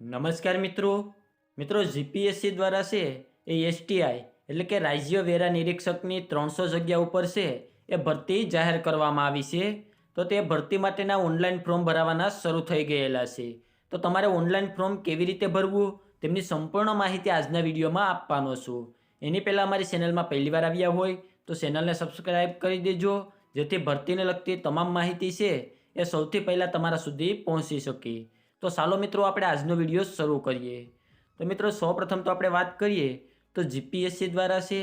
નમસ્કાર મિત્રો જીપીએસસી દ્વારા છે એ એસટીઆઈ એટલે કે રાજ્ય વેરા નિરીક્ષકની 300 જગ્યા ઉપર છે એ ભરતી જાહેર કરવામાં આવી છે। તો તે ભરતી માટેના ઓનલાઈન ફોર્મ ભરાવાના શરૂ થઈ ગયેલા છે। તો તમારે ઓનલાઈન ફોર્મ કેવી રીતે ભરવું તેમની સંપૂર્ણ માહિતી આજના વિડીયોમાં આપવાનો છું। એની પહેલાં અમારી ચેનલમાં પહેલીવાર આવ્યા હોય તો ચેનલને સબસ્ક્રાઈબ કરી દેજો, જેથી ભરતીને લગતી તમામ માહિતી છે એ સૌથી પહેલાં તમારા સુધી પહોંચી શકે। તો ચાલો મિત્રો આપણે આજનો વિડીયો શરૂ કરીએ। તો મિત્રો સૌપ્રથમ તો આપણે વાત કરીએ તો જીપીએસસી દ્વારા છે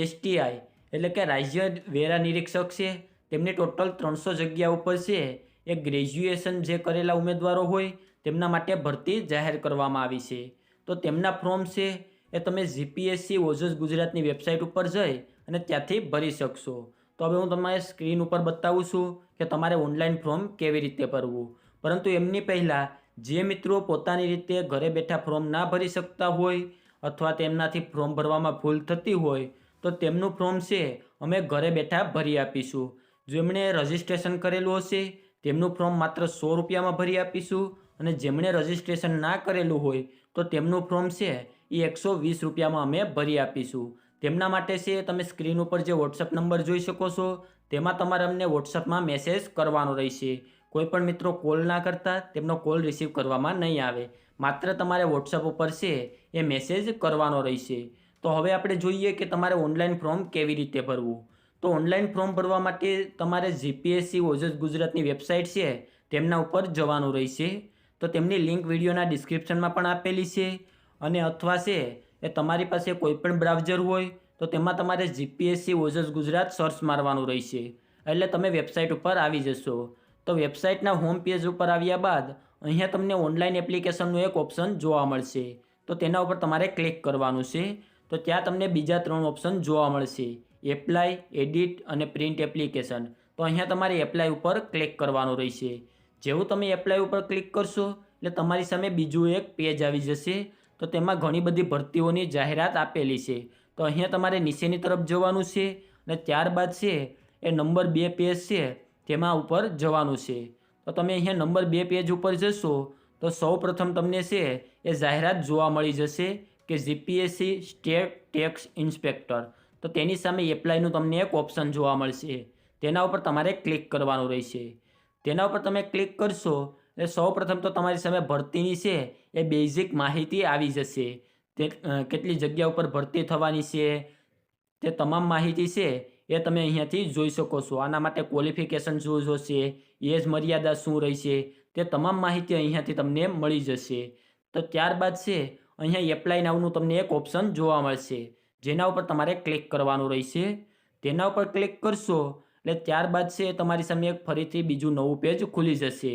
એસટીઆઈ એટલે કે રાજ્ય વેરા નિરીક્ષક છે તેમની ટોટલ 300 જગ્યા ઉપર છે એ ગ્રેજ્યુએશન જે કરેલા ઉમેદવારો હોય તેમના માટે ભરતી જાહેર કરવામાં આવી છે। તો તેમના ફોર્મ છે એ તમે જીપીએસસી ઓજસ ગુજરાતની વેબસાઇટ ઉપર જઈ અને ત્યાંથી ભરી શકશો। તો હવે હું તમારે સ્ક્રીન ઉપર બતાવું છું કે તમારે ઓનલાઈન ફોર્મ કેવી રીતે ભરવું, પરંતુ એમની પહેલાં જે મિત્રો પોતાની રીતે ઘરે બેઠા ફોર્મ ના ભરી શકતા હોય અથવા તેમનાથી ફોર્મ ભરવામાં ભૂલ થતી હોય તો તેમનું ફોર્મ છે અમે ઘરે બેઠા ભરી આપીશું। જેમણે રજિસ્ટ્રેશન કરેલું હશે તેમનું ફોર્મ માત્ર 100 રૂપિયામાં ભરી આપીશું, અને જેમણે રજિસ્ટ્રેશન ના કરેલું હોય તો તેમનું ફોર્મ છે એ 120 રૂપિયામાં અમે ભરી આપીશું। તેમના માટે છે તમે સ્ક્રીન ઉપર જે વોટ્સઅપ નંબર જોઈ શકો છો તેમાં તમારે અમને વોટ્સઅપમાં મેસેજ કરવાનો રહેશે। કોઈ પણ મિત્રો કોલ ના કરતા તેમનો કોલ રિસીવ કરવામાં નહીં આવે, માત્ર તમારે વોટ્સઅપ ઉપર છે એ મેસેજ કરવાનો રહેશે। તો હવે આપણે જોઈએ કે તમારે ઓનલાઈન ફોર્મ કેવી રીતે ભરવું। તો ઓનલાઈન ફોર્મ ભરવા માટે તમારે જીપીએસસી ઓજસ ગુજરાતની વેબસાઇટ છે તેમના ઉપર જવાનું રહેશે। તો તેમની લિંક વિડીયોના ડિસ્ક્રિપ્શનમાં પણ આપેલી છે, અને અથવા છે એ તમારી પાસે કોઈ પણ બ્રાઉઝર હોય તો તેમાં તમારે જીપીએસસી ઓજસ ગુજરાત સર્ચ મારવાનું રહેશે, એટલે તમે વેબસાઇટ ઉપર આવી જશો। તો વેબસાઇટના હોમ પેજ ઉપર આવ્યા બાદ અહીંયા તમને ઓનલાઈન એપ્લિકેશનનું એક ઓપ્શન જોવા મળશે, તો તેના ઉપર તમારે ક્લિક કરવાનું છે। તો ત્યાં તમને બીજા 3 ઓપ્શન જોવા મળશે, એપ્લાય, એડિટ અને પ્રિન્ટ એપ્લિકેશન। તો અહીંયા તમારે એપ્લાય ઉપર ક્લિક કરવાનું રહેશે। જેવું તમે એપ્લાય ઉપર ક્લિક કરશો એટલે તમારી સામે બીજું એક પેજ આવી જશે। તો તેમાં ઘણી બધી ભરતીઓની જાહેરાત આપેલી છે, તો અહીંયા તમારે નીચેની તરફ જવાનું છે, અને ત્યારબાદ છે એ નંબર 2 પેજ છે તેમાં ઉપર જવાનું છે। તો તમે અહીંયા નંબર 2 પેજ ઉપર જશો તો સૌ પ્રથમ તમને છે એ જાહેરાત જોવા મળી જશે કે જીપીએસસી સ્ટેટ ટેક્સ ઇન્સ્પેક્ટર। તો તેની સામે એપ્લાયનું તમને એક ઓપ્શન જોવા મળશે, તેના ઉપર તમારે ક્લિક કરવાનું રહેશે। તેના ઉપર તમે ક્લિક કરશો એટલે સૌ પ્રથમ તો તમારી સામે ભરતીની છે એ બેઝિક માહિતી આવી જશે। તે કેટલી જગ્યા ઉપર ભરતી થવાની છે તે તમામ માહિતી છે એ તમે અહીંયાથી જોઈ શકો છો। આના માટે ક્વોલિફિકેશન શું જોશે, એજ મર્યાદા શું રહેશે, તે તમામ માહિતી અહીંયાથી તમને મળી જશે। તો ત્યારબાદ છે અહીંયા એપ્લાય નાવનું તમને એક ઓપ્શન જોવા મળશે, જેના ઉપર તમારે ક્લિક કરવાનું રહેશે। તેના ઉપર ક્લિક કરશો એટલે ત્યારબાદ છે તમારી સામે એક ફરીથી બીજું નવું પેજ ખુલી જશે।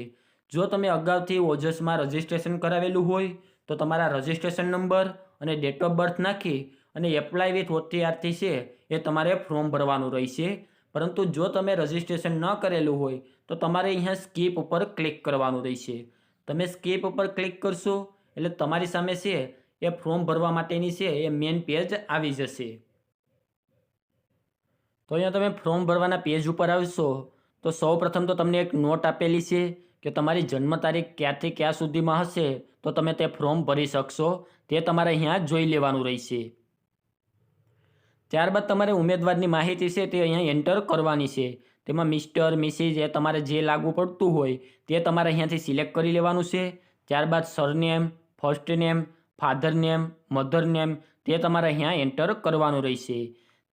જો તમે અગાઉથી ઓજસમાં રજિસ્ટ્રેશન કરાવેલું હોય તો તમારા રજિસ્ટ્રેશન નંબર અને ડેટ ઓફ બર્થ નાખી અને એપ્લાય વિથ ઓટીઆરથી છે એ તમારે ફોર્મ ભરવાનું રહેશે। પરંતુ જો તમે રજિસ્ટ્રેશન ન કરેલું હોય તો તમારે અહીંયા સ્કીપ ઉપર ક્લિક કરવાનું રહેશે। તમે સ્કીપ ઉપર ક્લિક કરશો એટલે તમારી સામે છે એ ફોર્મ ભરવા માટેની છે એ મેઇન પેજ આવી જશે। તો અહીંયા તમે ફોર્મ ભરવાના પેજ ઉપર આવશો તો સૌ પ્રથમ તો તમને એક નોટ આપેલી છે કે તમારી જન્મ તારીખ ક્યાંથી ક્યાં સુધીમાં હશે તો તમે તે ફોર્મ ભરી શકશો, તે તમારે અહીંયા જોઈ લેવાનું રહેશે। ત્યારબાદ તમારે ઉમેદવારની માહિતી છે તે અહીંયા એન્ટર કરવાની છે। તેમાં મિસ્ટર, મિસિસ એ તમારે જે લાગુ પડતું હોય તે તમારે અહીંયાથી સિલેક્ટ કરી લેવાનું છે। ત્યારબાદ surname, first name, father name, mother name તે તમારે અહીંયા એન્ટર કરવાનું રહેશે।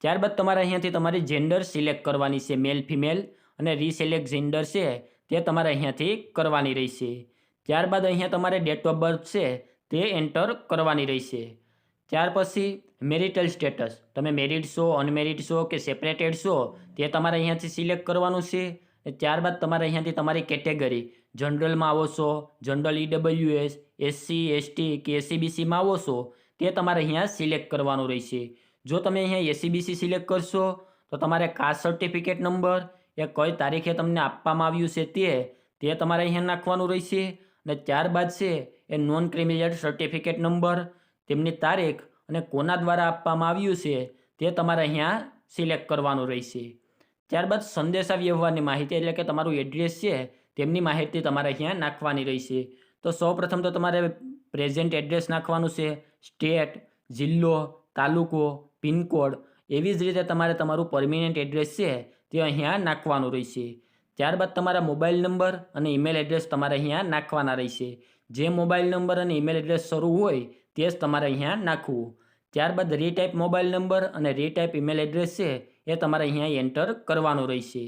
ત્યારબાદ તમારે અહીંયાથી તમારી જેન્ડર સિલેક્ટ કરવાની છે, મેલ ફિમેલ, અને રીસિલેક્ટ જેન્ડર છે તે તમારે અહીંયાથી કરવાની રહેશે। ત્યારબાદ અહીંયા તમારે ડેટ ઓફ બર્થ છે તે એન્ટર કરવાની રહેશે। ત્યાર પછી મેરિટલ સ્ટેટસ, તમે મેરિડ છો, અનમેરિડ છો કે સેપરેટેડ છો તે તમારે અહીંયાથી સિલેક્ટ કરવાનું છે। ત્યારબાદ તમારે અહીંયાથી તમારી કેટેગરી, જનરલમાં આવો છો, જનરલ ઈડબ્લ્યુએસ, એસસી, એસટી કે એસસીબીસીમાં આવો છો તે તમારે અહીંયા સિલેક્ટ કરવાનું રહેશે। જો તમે અહીંયા એસસીબીસી સિલેક્ટ કરશો તો તમારે કાસ્ટ સર્ટિફિકેટ નંબર એ કઈ તારીખે તમને આપવામાં આવ્યું છે તે તમારે અહીંયા નાખવાનું રહેશે। અને ત્યારબાદ છે એ નોન ક્રિમિનલ સર્ટિફિકેટ નંબર, તેમની તારીખ અને કોના દ્વારા આપવામાં આવ્યું છે તે તમારે અહીંયા સિલેક્ટ કરવાનું રહેશે। ત્યારબાદ સંદેશા વ્યવહારની માહિતી એટલે કે તમારું એડ્રેસ છે તેમની માહિતી તમારે અહીંયા નાખવાની રહેશે। તો સૌપ્રથમ તો તમારે પ્રેઝન્ટ એડ્રેસ નાખવાનું છે, સ્ટેટ, જિલ્લો, તાલુકો, પિનકોડ, એવી જ રીતે તમારે તમારું પરમિનન્ટ એડ્રેસ છે તે અહીંયા નાખવાનું રહેશે. ત્યારબાદ તમારા મોબાઈલ નંબર અને ઈમેલ એડ્રેસ તમારે અહીંયા નાખવાના રહેશે. જે મોબાઈલ નંબર અને ઈમેલ એડ્રેસ શરૂ હોય તે જ તમારે અહીંયા નાખવું. ત્યારબાદ રીટાઈપ મોબાઈલ નંબર અને રીટાઈપ ઈમેલ એડ્રેસ છે એ તમારે અહીંયા એન્ટર કરવાનું રહેશે.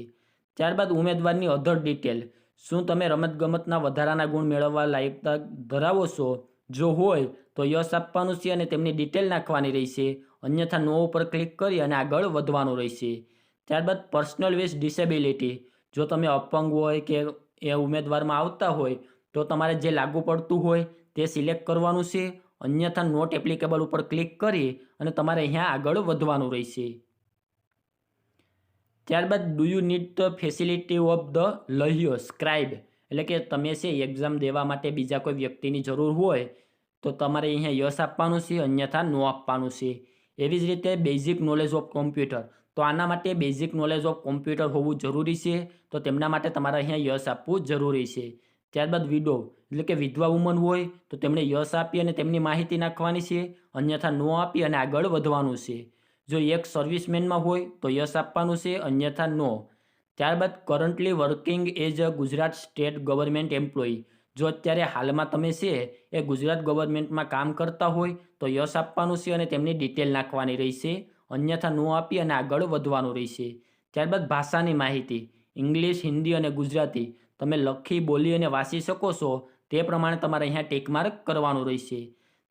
ત્યારબાદ ઉમેદવારની અધર ડિટેલ, શું તમે રમતગમતના વધારાના ગુણ મેળવવા લાયકતા ધરાવો છો? જો હોય તો યસ આપવાનું છે અને તેમની ડિટેલ નાખવાની રહેશે, અન્યથા નો ઉપર ક્લિક કરી અને આગળ વધવાનું રહેશે. ત્યારબાદ પર્સનલ વિથ ડિસેબિલિટી, જો તમે અપંગ હોય કે એ ઉમેદવારમાં આવતા હોય તો તમારે જે લાગુ પડતું હોય તે સિલેક્ટ કરવાનું છે, અન્યથા નોટ એપ્લિકેબલ ઉપર ક્લિક કરી અને તમારે અહીંયા આગળ વધવાનું રહેશે. ત્યારબાદ do you need the facility of the લહ્યો સ્ક્રાઇબ, એટલે કે તમે છે એક્ઝામ દેવા માટે બીજા કોઈ વ્યક્તિની જરૂર હોય તો તમારે અહીંયા યસ આપવાનું છે, અન્યથા નો આપવાનું છે. એવી જ રીતે બેઝિક નોલેજ ઓફ કોમ્પ્યુટર, તો આના માટે બેઝિક નોલેજ ઓફ કોમ્પ્યુટર હોવું જરૂરી છે, તો તેમના માટે તમારે અહીંયા યસ આપવું જરૂરી છે. ત્યારબાદ વિડો, એટલે કે વિધવા વુમન હોય તો તેમણે યસ આપી અને તેમની માહિતી નાખવાની છે, અન્યથા નો આપી અને આગળ વધવાનું છે. જો એક સર્વિસમેનમાં હોય તો યસ આપવાનું છે, અન્યથા નો. ત્યારબાદ currently working as a Gujarat state government employee, જો અત્યારે હાલમાં તમે છે એ ગુજરાત ગવર્મેન્ટમાં કામ કરતા હોય તો યસ આપવાનું છે અને તેમની ડિટેલ નાખવાની રહેશે, અન્યથા નો આપી અને આગળ વધવાનું રહેશે. ત્યારબાદ ભાષાની માહિતી, ઇંગ્લિશ, હિન્દી અને ગુજરાતી તમે લખી, બોલી અને વાંચી શકો છો તે પ્રમાણે તમારે અહીંયા ટિકમાર્ક કરવાનું રહેશે.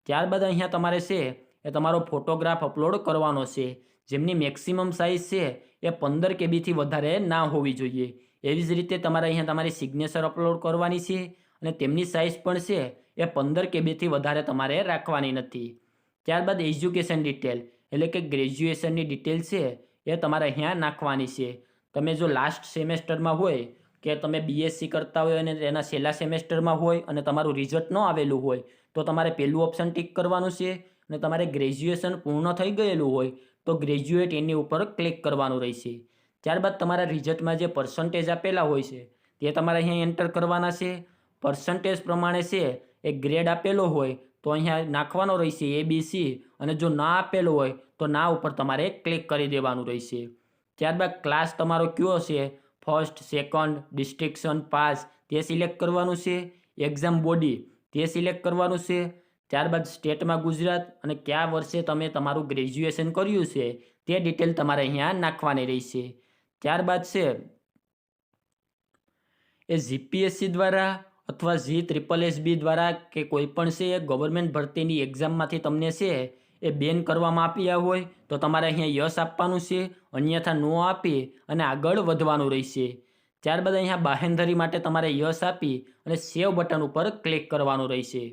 ત્યારબાદ અહીંયા તમારે છે એ તમારો ફોટોગ્રાફ અપલોડ કરવાનો છે, જેમની મેક્સિમમ સાઇઝ છે એ 15 કેબીથી વધારે ના હોવી જોઈએ. એવી જ રીતે તમારે અહીંયા તમારી સિગ્નેચર અપલોડ કરવાની છે અને તેમની સાઇઝ પણ છે એ 15 કેબીથી વધારે તમારે રાખવાની નથી. ત્યારબાદ એજ્યુકેશન ડિટેલ, એટલે કે ગ્રેજ્યુએશનની ડિટેલ છે એ તમારે અહીંયા નાખવાની છે. તમે જો લાસ્ટ સેમેસ્ટરમાં હોય કે તમે બીએસસી કરતા હોય અને એના છેલ્લા સેમેસ્ટરમાં હોય અને તમારું રિઝલ્ટ ન આવેલું હોય તો તમારે પહેલું ઓપ્શન ટિક કરવાનું છે, અને તમારે ગ્રેજ્યુએશન પૂર્ણ થઈ ગયેલું હોય તો ગ્રેજ્યુએટ એની ઉપર ક્લિક કરવાનું રહેશે. ત્યારબાદ તમારા રિઝલ્ટમાં જે પર્સન્ટેજ આપેલા હોય છે તે તમારે અહીંયા એન્ટર કરવાના છે. પર્સન્ટેજ પ્રમાણે છે એ ગ્રેડ આપેલો હોય તો અહીંયા નાખવાનો રહેશે ABC, અને જો ના આપેલો હોય તો ના ઉપર તમારે ક્લિક કરી દેવાનું રહેશે. ત્યારબાદ ક્લાસ તમારો કયો છે, ફર્સ્ટ, સેકન્ડ, ડિસ્ટિંક્શન, પાસ તે સિલેક્ટ કરવાનું છે. એક્ઝામ બોડી તે સિલેક્ટ કરવાનું છે. ત્યારબાદ સ્ટેટમાં ગુજરાત અને કયા વર્ષે તમે તમારું ગ્રેજ્યુએશન કર્યું છે તે ડિટેલ તમારે અહીંયા નાખવાની રહેશે. ત્યારબાદ છે એ જીપીએસસી દ્વારા અથવા GSSB દ્વારા કે કોઈ પણ છે એ ગવર્મેન્ટ ભરતીની એક્ઝામમાંથી તમને છે એ બેન કરવામાં આપ્યા હોય તો તમારે અહીંયા યસ આપવાનું છે, અન્યથા નો આપી અને આગળ વધવાનું રહેશે. ત્યારબાદ અહીંયા બાહેંધરી માટે તમારે યસ આપી અને સેવ બટન ઉપર ક્લિક કરવાનું રહેશે.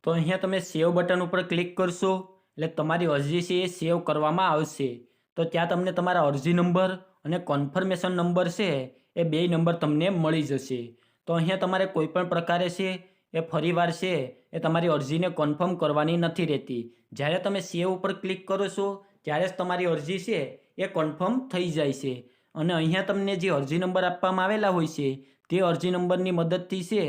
તો અહીંયા તમે સેવ બટન ઉપર ક્લિક કરશો એટલે તમારી અરજી છે એ સેવ કરવામાં આવશે. તો ત્યાં તમને તમારા અરજી નંબર અને કન્ફર્મેશન નંબર છે એ 2 નંબર તમને મળી જશે. તો અહીંયા તમારે કોઈ પણ પ્રકારે છે એ ફરીવાર છે એ તમારી અરજીને કન્ફર્મ કરવાની નથી રહેતી. જ્યારે તમે સેવ ઉપર ક્લિક કરો છો ત્યારે જ તમારી અરજી છે એ કન્ફર્મ થઈ જાય છે. અને અહીંયા તમને જે અરજી નંબર આપવામાં આવેલા હોય છે તે અરજી નંબરની મદદથી છે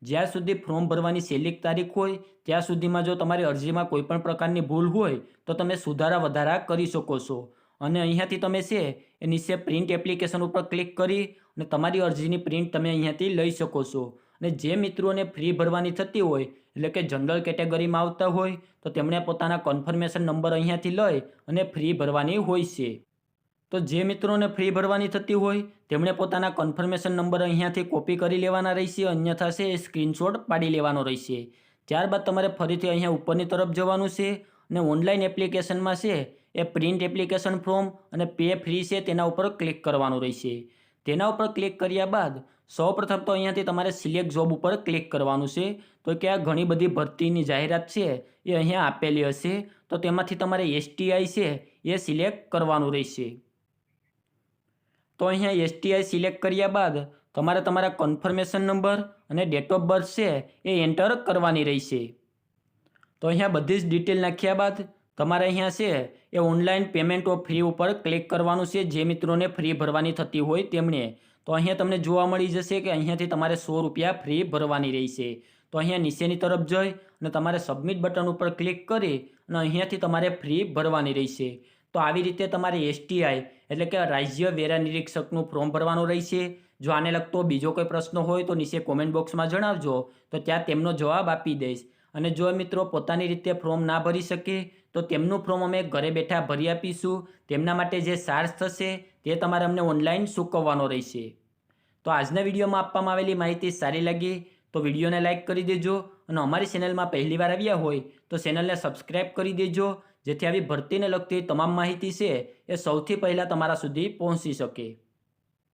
જ્યાં સુધી ફોર્મ ભરવાની છેલ્લી તારીખ હોય ત્યાં સુધીમાં જો તમારી અરજીમાં કોઈ પણ પ્રકારની ભૂલ હોય તો તમે સુધારા વધારા કરી શકો છો. અને અહીંયાથી તમે છે એ નીચે પ્રિન્ટ એપ્લિકેશન ઉપર ક્લિક કરી અને તમારી અરજીની પ્રિન્ટ તમે અહીંયાથી લઈ શકો છો. અને જે મિત્રોને ફ્રી ભરવાની થતી હોય એટલે કે જનરલ કેટેગરીમાં આવતા હોય તો તેમણે પોતાના કન્ફર્મેશન નંબર અહીંયાથી લઈ અને ફ્રી ભરવાની હોય છે. તો જે મિત્રોને ફ્રી ભરવાની થતી હોય તેમણે પોતાના કન્ફર્મેશન નંબર અહીંયાથી કોપી કરી લેવાના રહેશે, અન્યથા છે એ સ્ક્રીનશોટ પાડી લેવાનો રહેશે. ત્યારબાદ તમારે ફરીથી અહીંયા ઉપરની તરફ જવાનું છે અને ઓનલાઈન એપ્લિકેશનમાં છે એ પ્રિન્ટ એપ્લિકેશન ફોર્મ અને પે ફ્રી છે તેના ઉપર ક્લિક કરવાનું રહેશે. તેના ઉપર ક્લિક કર્યા બાદ સૌપ્રથમ તો અહીંયાથી તમારે સિલેક્ટ જોબ ઉપર ક્લિક કરવાનું છે. તો કે આ ઘણી બધી ભરતીની જાહેરાત છે એ અહીંયા આપેલી હશે, તો તેમાંથી તમારે STI છે એ સિલેક્ટ કરવાનું રહેશે. તો અહીંયા STI સિલેક્ટ કર્યા બાદ તમારે તમારા કન્ફર્મેશન નંબર અને ડેટ ઓફ બર્થ છે એ એન્ટર કરવાની રહેશે. તો અહીંયા બધી જ ડિટેલ નાખ્યા બાદ તમારે અહીંયા છે એ ઓનલાઈન પેમેન્ટ ઓફ ફ્રી ઉપર ક્લિક કરવાનું છે જે મિત્રોને ફ્રી ભરવાની થતી હોય તેમણે. તો અહીંયા તમને જોવા મળી જશે કે અહીંયાથી તમારે 100 રૂપિયા ફ્રી ભરવાની રહેશે. તો અહીંયા નીચેની તરફ જઈ અને તમારે સબમિટ બટન ઉપર ક્લિક કરી અને અહીંયાથી તમારે ફી ભરવાની રહેશે. તો આવી રીતે તમારે એસટીઆઈ એટલે કે રાજ્ય વેરા નિરીક્ષકનું ફોર્મ ભરવાનું રહેશે. જો આને લગતો બીજો કોઈ પ્રશ્ન હોય તો નીચે કોમેન્ટ બોક્સમાં જણાવજો, તો ત્યાં તેમનો જવાબ આપી દઈશ. અને જો મિત્રો પોતાની રીતે ફોર્મ ના ભરી શકે તો તેમનું ફોર્મ અમે ઘરે બેઠા ભરી આપીશું. તેમના માટે જે ચાર્જ થશે તે તમારે અમને ઓનલાઈન ચૂકવવાનો રહેશે. તો આજના વિડીયોમાં આપવામાં આવેલી માહિતી સારી લાગી તો વિડીયોને લાઇક કરી દેજો અને અમારી ચેનલમાં પહેલીવાર આવ્યા હોય તો ચેનલને સબસ્ક્રાઈબ કરી દેજો, જેથી આવી ભરતીને લગતી તમામ માહિતી છે એ સૌથી પહેલાં તમારા સુધી પહોંચી શકે.